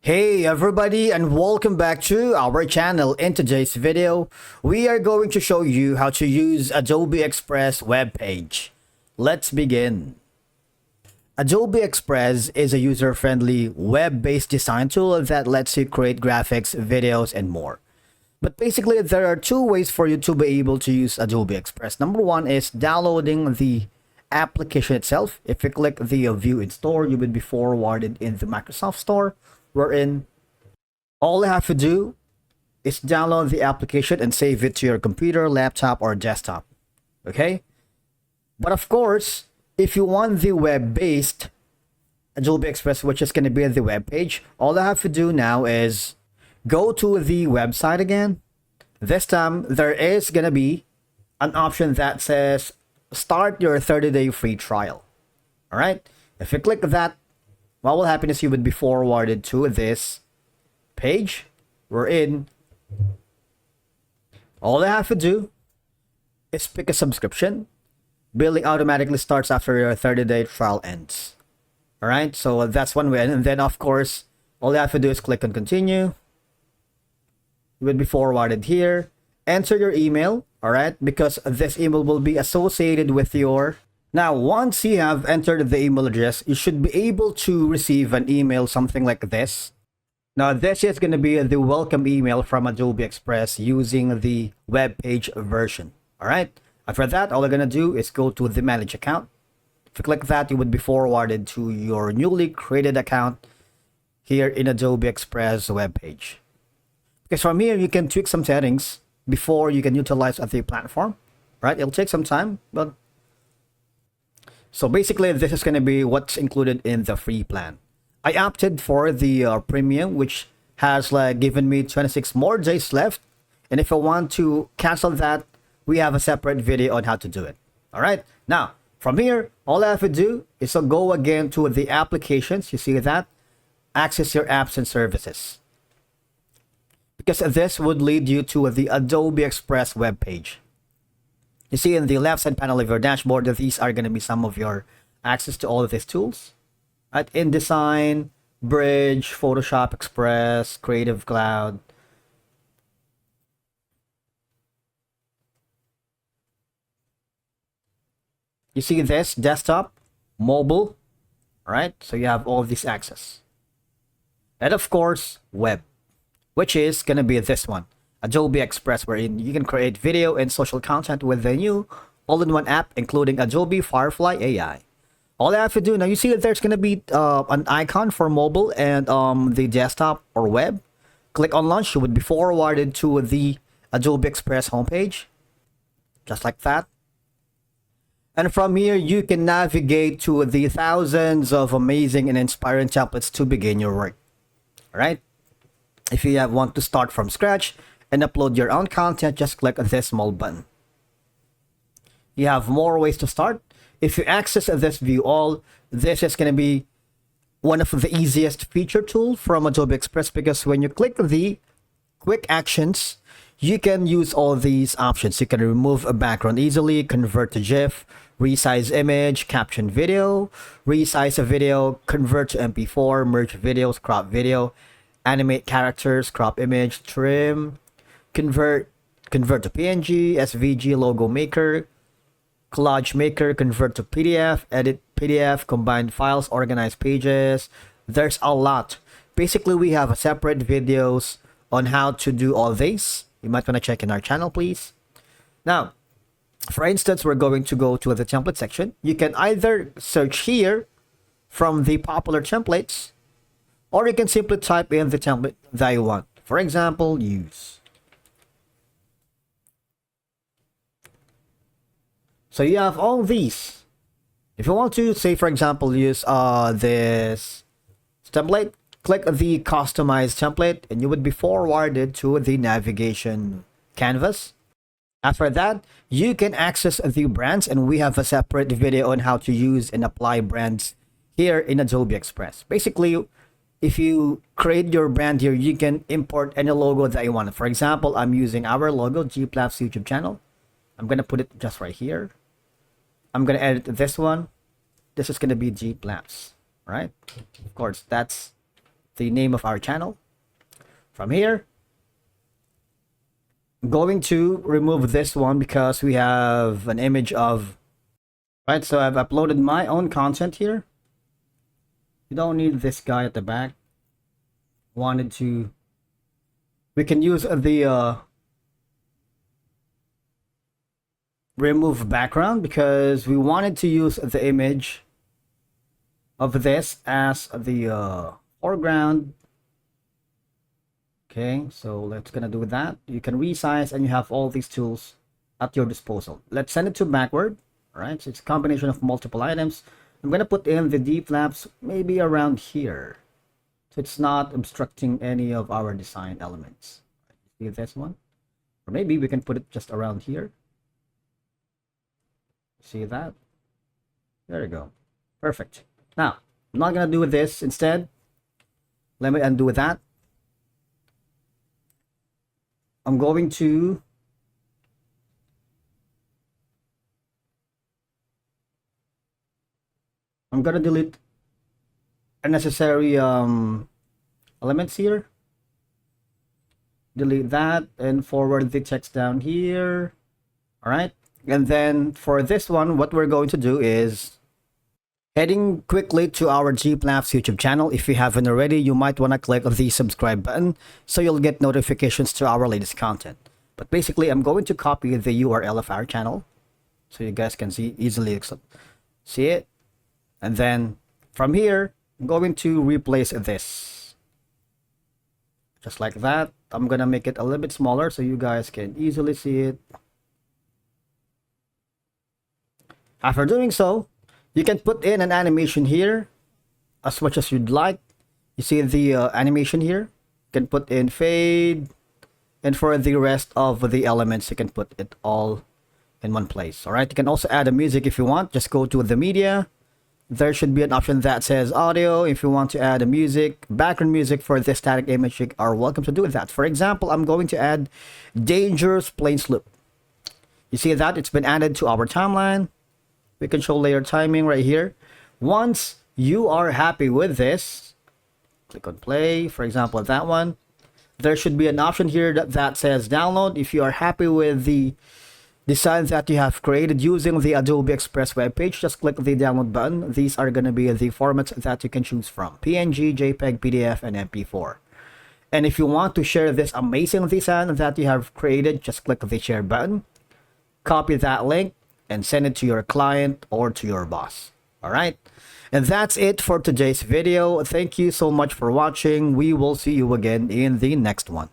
Hey everybody, and welcome back to our channel. In today's video, we are going to show you how to use Adobe Express web page. Let's begin. Adobe Express is a user-friendly web-based design tool that lets you create graphics, videos, and more. But basically, there are two ways for you to be able to use Adobe Express. Number one is downloading the application itself. If you click the View in Store, you will be forwarded in the Microsoft Store, wherein all you have to do is download the application and save it to your computer, laptop, or desktop. Okay? But of course, if you want the web-based Adobe Express, which is going to be the web page, all I have to do now is go to the website again. This time, there is going to be an option that says start your 30-day free trial. All right? If you click that, what will happen is you would be forwarded to this page wherein all I have to do is pick a subscription. Billing automatically starts after your 30-day trial ends. All right, so that's one way. And then, of course, all you have to do is click on continue. You would be forwarded here. Enter your email, all right, because this email will be associated with your... Now, once you have entered the email address, you should be able to receive an email, something like this. Now, this is going to be the welcome email from Adobe Express using the web page version. All right. After that, all you're going to do is go to the manage account. If you click that, you would be forwarded to your newly created account here in Adobe Express web page. Because from here, you can tweak some settings before you can utilize the platform. Right. It'll take some time, but so basically, this is going to be what's included in the free plan. I opted for the premium, which has given me 26 more days left. And if I want to cancel that, we have a separate video on how to do it. All right. Now, from here, all I have to do is to go again to the applications. You see that? Access your apps and services. Because this would lead you to the Adobe Express web page. You see in the left side panel of your dashboard that these are going to be some of your access to all of these tools. Right? InDesign, Bridge, Photoshop Express, Creative Cloud. You see this, desktop, mobile. All right, so you have all of these access. And of course, web, which is going to be this one. Adobe Express, wherein you can create video and social content with the new all-in-one app, including Adobe Firefly AI. All I have to do now, you see that there's going to be an icon for mobile and the desktop or web. Click on launch, you would be forwarded to the Adobe Express homepage, just like that. And from here, you can navigate to the thousands of amazing and inspiring templates to begin your work. All right? If you want to start from scratch and upload your own content, just click this small button. You have more ways to start. If you access this view all, this is going to be one of the easiest feature tools from Adobe Express, because when you click the quick actions, you can use all these options. You can remove a background easily, convert to GIF, resize image, caption video, resize a video, convert to MP4, merge videos, crop video, animate characters, crop image, trim, convert to PNG, SVG, logo maker, collage maker, convert to PDF, edit PDF, combine files, organize pages. There's a lot. Basically, we have a separate videos on how to do all this. You might want to check in our channel, please. Now, for instance, we're going to go to the template section. You can either search here from the popular templates, or you can simply type in the template that you want. For example, use. So you have all these. If you want to, say, for example, use this template, click the customize template and you would be forwarded to the navigation canvas. After that, you can access the brands, and we have a separate video on how to use and apply brands here in Adobe Express. Basically, if you create your brand here, you can import any logo that you want. For example, I'm using our logo, Gplap's YouTube channel. I'm going to put it just right here. I'm going to edit this one. This is going to be Gplap's, right? Of course, that's the name of our channel. From here, I'm going to remove this one because we have an image of, right? So I've uploaded my own content here. You don't need this guy at the back. Wanted to, we can use the remove background because we wanted to use the image of this as the foreground. Okay, so let's gonna do that. You can resize and you have all these tools at your disposal. Let's send it to backward. All right, so it's a combination of multiple items. I'm gonna put in the D flaps maybe around here, so it's not obstructing any of our design elements. See this one? Or maybe we can put it just around here. See that? There you go. Perfect. Now, I'm not gonna do this. Instead, let me undo that. I'm going to delete unnecessary elements here. Delete that and forward the text down here. All right, and then for this one, what we're going to do is heading quickly to our GPLAPS YouTube channel. If you haven't already, you might want to click the subscribe button so you'll get notifications to our latest content. But basically, I'm going to copy the URL of our channel so you guys can easily see it. And then from here, I'm going to replace this. Just like that. I'm going to make it a little bit smaller so you guys can easily see it. After doing so, you can put in an animation here as much as you'd like. You see the animation here? You can put in fade. And for the rest of the elements, you can put it all in one place. All right. You can also add a music if you want. Just go to the media. There should be an option that says audio. If you want to add a music, background music for this static image, you are welcome to do that. For example, I'm going to add Dangerous Planes Loop. You see that? It's been added to our timeline. We can show layer timing right here. Once you are happy with this, click on play. For example, that one. There should be an option here that says download. If you are happy with the design that you have created using the Adobe Express webpage, just click the download button. These are going to be the formats that you can choose from: PNG, JPEG, PDF, and MP4. And if you want to share this amazing design that you have created, just click the share button, copy that link, and send it to your client or to your boss. All right. And that's it for today's video. Thank you so much for watching. We will see you again in the next one.